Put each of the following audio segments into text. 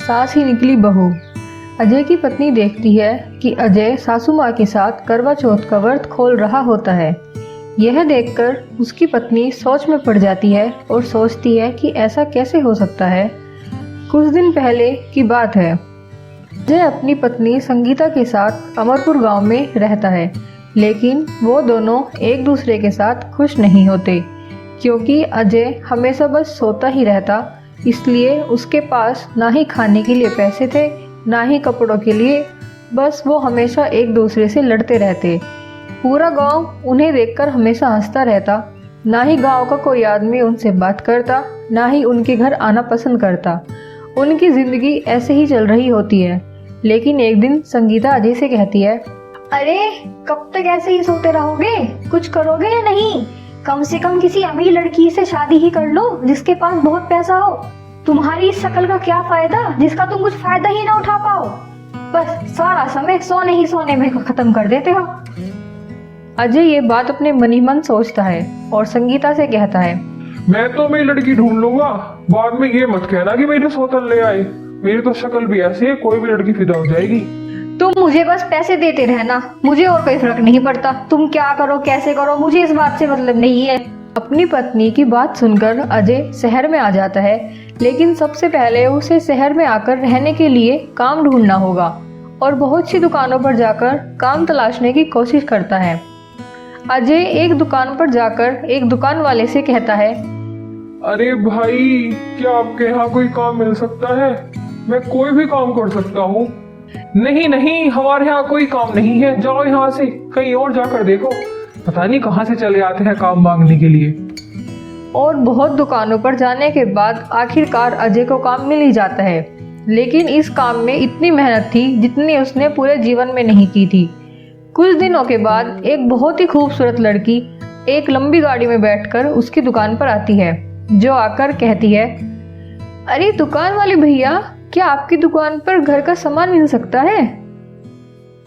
सास ही निकली बहू। अजय की पत्नी देखती है कि अजय सासू माँ के साथ करवा चौथ का व्रत खोल रहा होता है। यह देखकर उसकी पत्नी सोच में पड़ जाती है और सोचती है कि ऐसा कैसे हो सकता है। कुछ दिन पहले की बात है। अजय अपनी पत्नी संगीता के साथ अमरपुर गांव में रहता है, लेकिन वो दोनों एक दूसरे के साथ खुश नहीं होते, क्योंकि अजय हमेशा बस सोता ही रहता। इसलिए उसके पास ना ही खाने के लिए पैसे थे, ना ही कपड़ों के लिए। बस वो हमेशा एक दूसरे से लड़ते रहते। पूरा गांव उन्हें देखकर हमेशा हंसता रहता। ना ही गांव का कोई आदमी उनसे बात करता, ना ही उनके घर आना पसंद करता। उनकी जिंदगी ऐसे ही चल रही होती है। लेकिन एक दिन संगीता अजय से कहती है, अरे कब तक ऐसे ही सोते रहोगे? कुछ करोगे या नहीं? कम से कम किसी अमीर लड़की से शादी ही कर लो जिसके पास बहुत पैसा हो। तुम्हारी इस शक्ल का क्या फायदा जिसका तुम कुछ फायदा ही ना उठा पाओ। बस सारा समय सोने ही सोने में खत्म कर देते हो। अजय ये बात अपने मन ही मन सोचता है और संगीता से कहता है, मैं तो मेरी लड़की ढूंढ लूंगा। बाद में ये मत कहना कि मेरे सौतन ले आए। मेरी तो शक्ल भी ऐसी है, कोई भी लड़की फिदा हो जाएगी। तुम मुझे बस पैसे देते रहना, मुझे और कोई फर्क नहीं पड़ता। तुम क्या करो कैसे करो मुझे इस बात से मतलब नहीं है। अपनी पत्नी की बात सुनकर अजय शहर में आ जाता है, लेकिन सबसे पहले उसे शहर में आकर रहने के लिए काम ढूंढना होगा और बहुत सी दुकानों पर जाकर काम तलाशने की कोशिश करता है। अजय एक दुकान पर जाकर एक दुकान वाले से कहता है, अरे भाई, क्या आपके यहाँ कोई काम मिल सकता है? मैं कोई भी काम कर सकता हूँ। नहीं नहीं, हमारे यहाँ कोई काम नहीं है, जाओ यहाँ से, कहीं और जाकर देखो। पता नहीं कहाँ से चले आते हैं काम मांगने के लिए। और बहुत दुकानों पर जाने के बाद आखिरकार अजय को काम मिल ही जाता है। लेकिन इस काम में इतनी मेहनत थी जितनी उसने पूरे जीवन में नहीं की थी। कुछ दिनों के बाद एक बहुत ही खूबसूरत लड़की एक लंबी गाड़ी में बैठकर उसकी दुकान पर आती है, जो आकर कहती है, अरे दुकान वाले भैया, क्या आपकी दुकान पर घर का सामान मिल सकता है?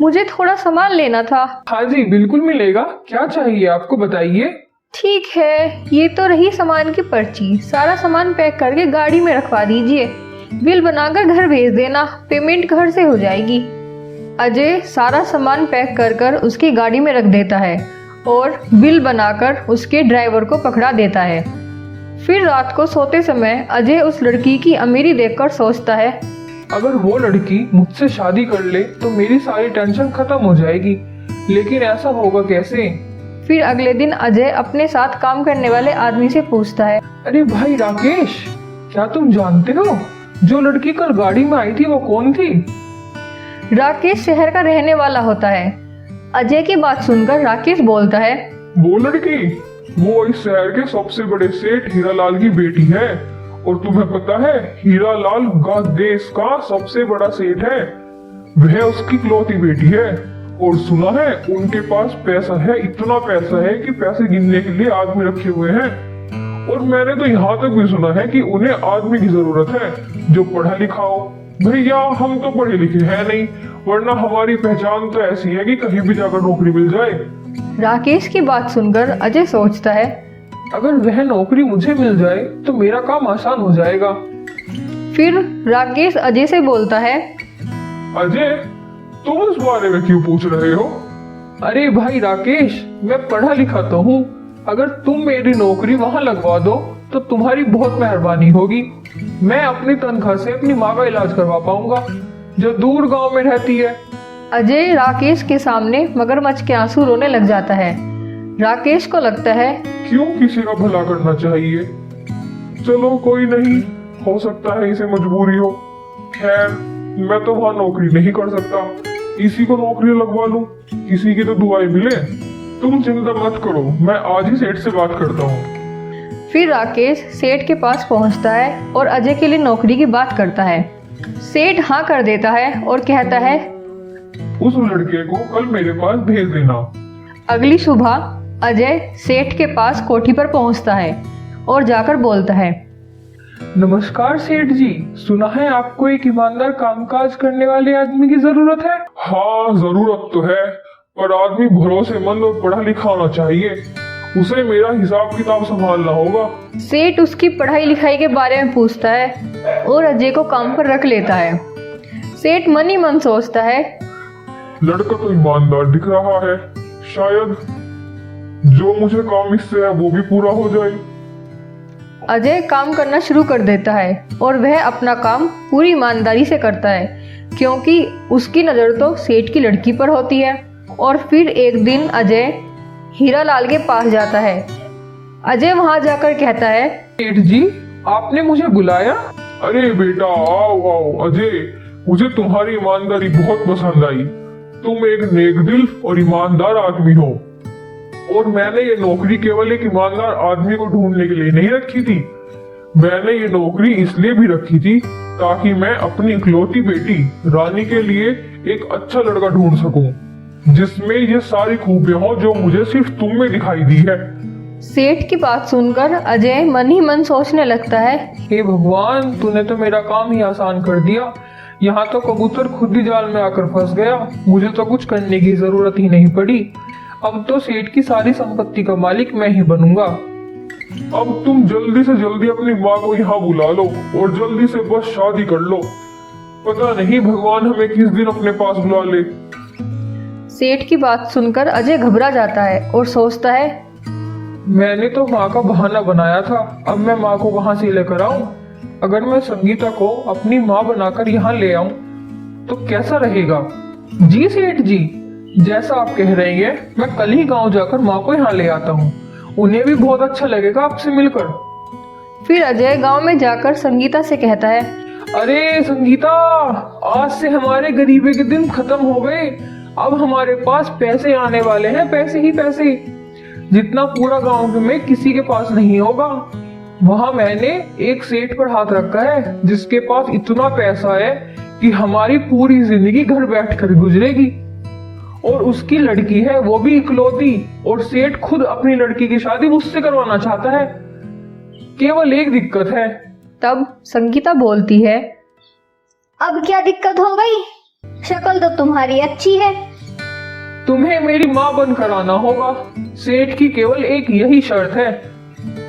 मुझे थोड़ा सामान लेना था। हाँ जी, बिल्कुल मिलेगा। क्या चाहिए आपको, बताइए। ठीक है, ये तो रही सामान की पर्ची। सारा सामान पैक करके गाड़ी में रखवा दीजिए। बिल बनाकर घर भेज देना, पेमेंट घर से हो जाएगी। अजय सारा सामान पैक कर कर उसकी गाड़ी में रख देता है और बिल बनाकर उसके ड्राइवर को पकड़ा देता है। फिर रात को सोते समय अजय उस लड़की की अमीरी देखकर सोचता है, अगर वो लड़की मुझसे शादी कर ले तो मेरी सारी टेंशन खत्म हो जाएगी। लेकिन ऐसा होगा कैसे? फिर अगले दिन अजय अपने साथ काम करने वाले आदमी से पूछता है, अरे भाई राकेश, क्या तुम जानते हो जो लड़की कल गाड़ी में आई थी वो कौन थी? राकेश शहर का रहने वाला होता है। अजय की बात सुनकर राकेश बोलता है, वो लड़की, वो इस शहर के सबसे बड़े सेठ हीरालाल की बेटी है। और तुम्हें पता है, हीरालाल देश का सबसे बड़ा सेठ है। वह उसकी इकलौती बेटी है। और सुना है उनके पास पैसा है, इतना पैसा है कि पैसे गिनने के लिए आदमी रखे हुए हैं। और मैंने तो यहाँ तक भी सुना है कि उन्हें आदमी की जरूरत है जो पढ़ा लिखा हो। भैया, हम तो पढ़े लिखे हैं नहीं, वरना हमारी पहचान तो ऐसी है कि कहीं भी जाकर नौकरी मिल जाए। राकेश की बात सुनकर अजय सोचता है, अगर वह नौकरी मुझे मिल जाए तो मेरा काम आसान हो जाएगा। फिर राकेश अजय से बोलता है, अजय, तुम इस बारे में क्यों पूछ रहे हो? अरे भाई राकेश, मैं पढ़ा लिखा तो हूँ। अगर तुम मेरी नौकरी वहाँ लगवा दो तो तुम्हारी बहुत मेहरबानी होगी। मैं अपनी तनख्वाह से अपनी माँ का इलाज करवा पाऊंगा जो दूर गांव में रहती है। अजय राकेश के सामने मगरमच्छ के आंसू रोने लग जाता है। राकेश को लगता है, क्यों किसी का भला करना चाहिए। चलो कोई नहीं, हो सकता है इसे मजबूरी हो। खैर, मैं तो वहाँ नौकरी नहीं कर सकता। इसी को नौकरी लगवा लूं, किसी की तो दुआएं मिले। तुम चिंता मत करो, मैं आज ही सेठ से बात करता हूँ। फिर राकेश सेठ के पास पहुंचता है और अजय के लिए नौकरी की बात करता है। सेठ हाँ कर देता है और कहता है, उस लड़के को कल मेरे पास भेज देना। अगली सुबह अजय सेठ के पास कोठी पर पहुंचता है और जाकर बोलता है, नमस्कार सेठ जी, सुना है आपको एक ईमानदार कामकाज करने वाले आदमी की जरूरत है। हाँ, जरूरत तो है, पर आदमी भरोसेमंद और पढ़ा लिखा होना चाहिए। उसे मेरा हिसाब किताब संभालना होगा। सेठ उसकी पढ़ाई लिखाई के बारे में पूछता है और अजय को काम पर रख लेता है। सेठ मन ही मन सोचता है, लड़का तो ईमानदार दिख रहा है, शायद जो मुझे काम इससे है वो भी पूरा हो जाए। अजय काम करना शुरू कर देता है और वह अपना काम पूरी ईमानदारी से करता है, क्योंकि उसकी नज़र तो सेठ की लड़की पर होती है। और फिर एक दिन अजय हीरालाल के पास जाता है। अजय वहां जाकर कहता है, सेठ जी, आपने मुझे बुलाया? अरे बेटा, आओ आओ अजय, मुझे तुम्हारी ईमानदारी बहुत पसंद आई। तुम एक नेकदिल और ईमानदार आदमी हो, और मैंने ये नौकरी केवल एक ईमानदार आदमी को ढूंढने के लिए नहीं रखी थी। मैंने ये नौकरी इसलिए भी रखी थी ताकि मैं अपनी इकलौती बेटी रानी के लिए एक अच्छा लड़का ढूंढ सकूं, जिसमें ये सारी खूबियां हो जो मुझे सिर्फ तुम में दिखाई दी है। सेठ की बात सुनकर अजय मन ही मन सोचने लगता है, हे भगवान, तूने तो मेरा काम ही आसान कर दिया। यहाँ तो कबूतर खुद ही जाल में आकर फंस गया। मुझे तो कुछ करने की जरूरत ही नहीं पड़ी। अब तो सेठ की सारी संपत्ति का मालिक मैं ही बनूंगा। अब तुम जल्दी से जल्दी अपनी माँ को यहाँ बुला लो और जल्दी से बस शादी कर लो। पता नहीं भगवान हमें किस दिन अपने पास बुला ले। सेठ की बात सुनकर अजय घबरा जाता है और सोचता है, मैंने तो माँ का बहाना बनाया था, अब मैं माँ को कहाँ से लेकर आऊं? अगर मैं संगीता को अपनी माँ बनाकर यहाँ ले आऊं तो कैसा रहेगा? जी सेठ जी, जैसा आप कह रहे हैं, मैं कल ही गांव जाकर माँ को यहाँ ले आता हूँ। उन्हें भी बहुत अच्छा लगेगा आपसे मिलकर। फिर अजय गांव में जाकर संगीता से कहता है, अरे संगीता, आज से हमारे गरीबी के दिन खत्म हो गए। अब हमारे पास पैसे आने वाले हैं, पैसे ही पैसे, जितना पूरा गांव में किसी के पास नहीं होगा। वहां मैंने एक सेठ पर हाथ रखा है जिसके पास इतना पैसा है कि हमारी पूरी जिंदगी घर बैठकर गुजरेगी। और उसकी लड़की है, वो भी इकलौती, और सेठ खुद अपनी लड़की की शादी मुझसे करवाना चाहता है। केवल एक दिक्कत है। तब संगीता बोलती है, अब क्या दिक्कत हो गई? शक्ल तो तुम्हारी अच्छी है। तुम्हें मेरी माँ बनकर आना होगा। सेठ की केवल एक यही शर्त है,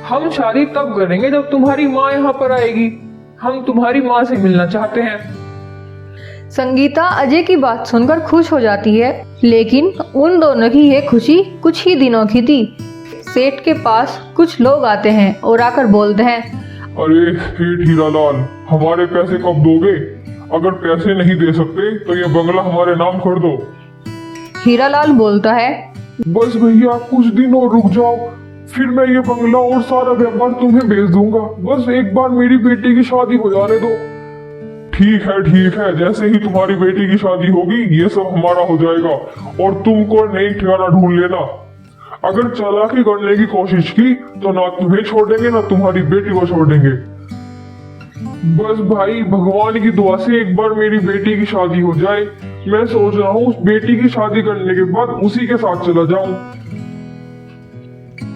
हम शादी तब करेंगे जब तुम्हारी माँ यहाँ पर आएगी। हम तुम्हारी माँ से मिलना चाहते हैं। संगीता अजय की बात सुनकर खुश हो जाती है, लेकिन उन दोनों की ये खुशी कुछ ही दिनों की थी। सेठ के पास कुछ लोग आते हैं और आकर बोलते हैं, अरे सेठ हीरालाल, हमारे पैसे कब दोगे? अगर पैसे नहीं दे सकते तो ये बंगला हमारे नाम कर दो। हीरालाल बोलता है, बस भैया कुछ दिन और रुक जाओ, फिर मैं ये बंगला और सारा व्यापार तुम्हें भेज दूंगा। बस एक बार मेरी बेटी की शादी हो जाने दो। ठीक है, जैसे ही तुम्हारी बेटी की शादी होगी ये सब हमारा हो जाएगा और तुमको नई ठिकाना ढूंढ लेना। अगर चालाकी करने की कोशिश की तो ना तुम्हें छोड़ेंगे ना तुम्हारी बेटी को छोड़ेंगे। बस भाई, भगवान की दुआ से एक बार मेरी बेटी की शादी हो जाए। मैं सोच रहा हूँ उस बेटी की शादी करने के बाद उसी के साथ चला जाऊं।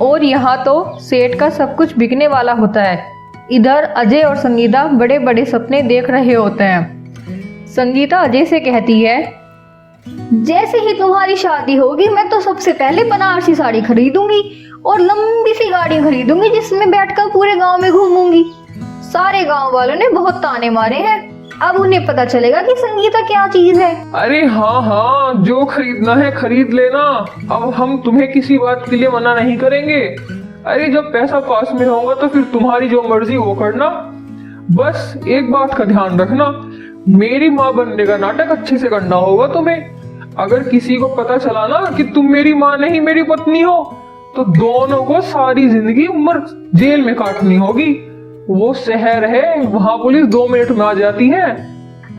और यहाँ तो सेठ का सब कुछ बिकने वाला होता है। इधर अजय और संगीता बड़े बड़े सपने देख रहे होते हैं। संगीता अजय से कहती है, जैसे ही तुम्हारी शादी होगी मैं तो सबसे पहले बनारसी साड़ी खरीदूंगी और लंबी सी गाड़ी खरीदूंगी जिसमें बैठकर पूरे गांव में घूमूंगी। सारे गांव वालों ने बहुत ताने मारे हैं, अब उन्हें पता चलेगा कि संगीता क्या चीज है। अरे हाँ, जो खरीदना है खरीद लेना। अब हम तुम्हें किसी बात के लिए मना नहीं करेंगे। अरे जब पैसा पास में होगा तो फिर तुम्हारी जो मर्जी वो करना। बस एक बात का ध्यान रखना, मेरी माँ बनने का नाटक अच्छे से करना होगा तुम्हें। अगर किसी को पता चला ना कि तुम मेरी माँ नहीं मेरी पत्नी हो तो दोनों को सारी जिंदगी उम्र जेल में काटनी होगी। वो शहर है, वहाँ पुलिस 2 मिनट में आ जाती है।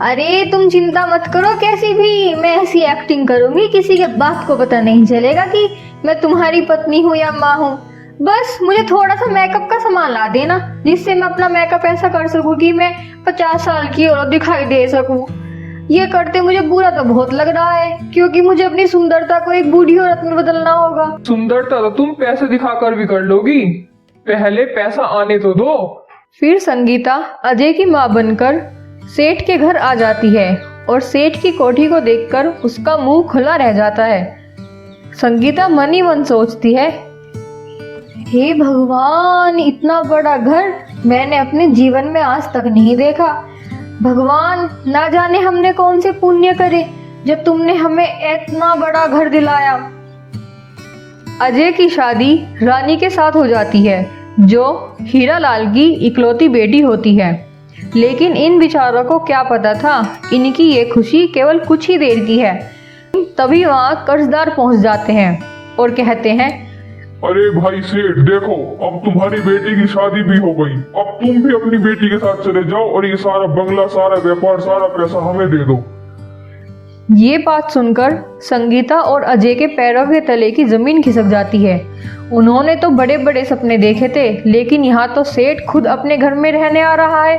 अरे तुम चिंता मत करो, कैसी भी मैं ऐसी एक्टिंग करूंगी किसी के बाप को पता नहीं चलेगा कि मैं तुम्हारी पत्नी हूँ या माँ हूँ। बस मुझे थोड़ा सा मेकअप का सामान ला देना जिससे मैं अपना मेकअप ऐसा कर सकूं कि मैं 50 साल की औरत दिखाई दे सकूं। ये करते मुझे बुरा तो बहुत लग रहा है क्योंकि मुझे अपनी सुंदरता को एक बूढ़ी औरत में बदलना होगा। सुंदरता तो तुम पैसे दिखाकर भी कर लोगी, पहले पैसा आने तो दो। फिर संगीता अजय की माँ बनकर सेठ के घर आ जाती है और सेठ की कोठी को देखकर उसका मुंह खुला रह जाता है। संगीता मन ही मन सोचती है, हे भगवान, इतना बड़ा घर मैंने अपने जीवन में आज तक नहीं देखा। भगवान, ना जाने हमने कौन से पुण्य करे जब तुमने हमें इतना बड़ा घर दिलाया। अजय की शादी रानी के साथ हो जाती है, जो हीरालाल की इकलौती बेटी होती है। लेकिन इन बेचारों को क्या पता था, इनकी ये खुशी केवल कुछ ही देर की है। तभी वहाँ कर्जदार पहुँच जाते हैं और कहते हैं, अरे भाई सेठ, देखो अब तुम्हारी बेटी की शादी भी हो गई। अब तुम भी अपनी बेटी के साथ चले जाओ और ये सारा बंगला, सारा व्यापार, सारा पैसा हमें दे दो। ये बात सुनकर संगीता और अजय के पैरों के तले की जमीन खिसक जाती है। उन्होंने तो बड़े बड़े सपने देखे थे, लेकिन यहाँ तो सेठ खुद अपने घर में रहने आ रहा है।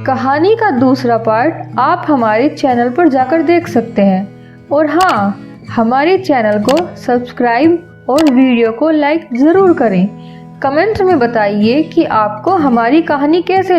कहानी का दूसरा पार्ट आप हमारे चैनल पर जाकर देख सकते हैं। और हाँ, हमारे चैनल को सब्सक्राइब और वीडियो को लाइक ज़रूर करें। कमेंट्स में बताइए कि आपको हमारी कहानी कैसे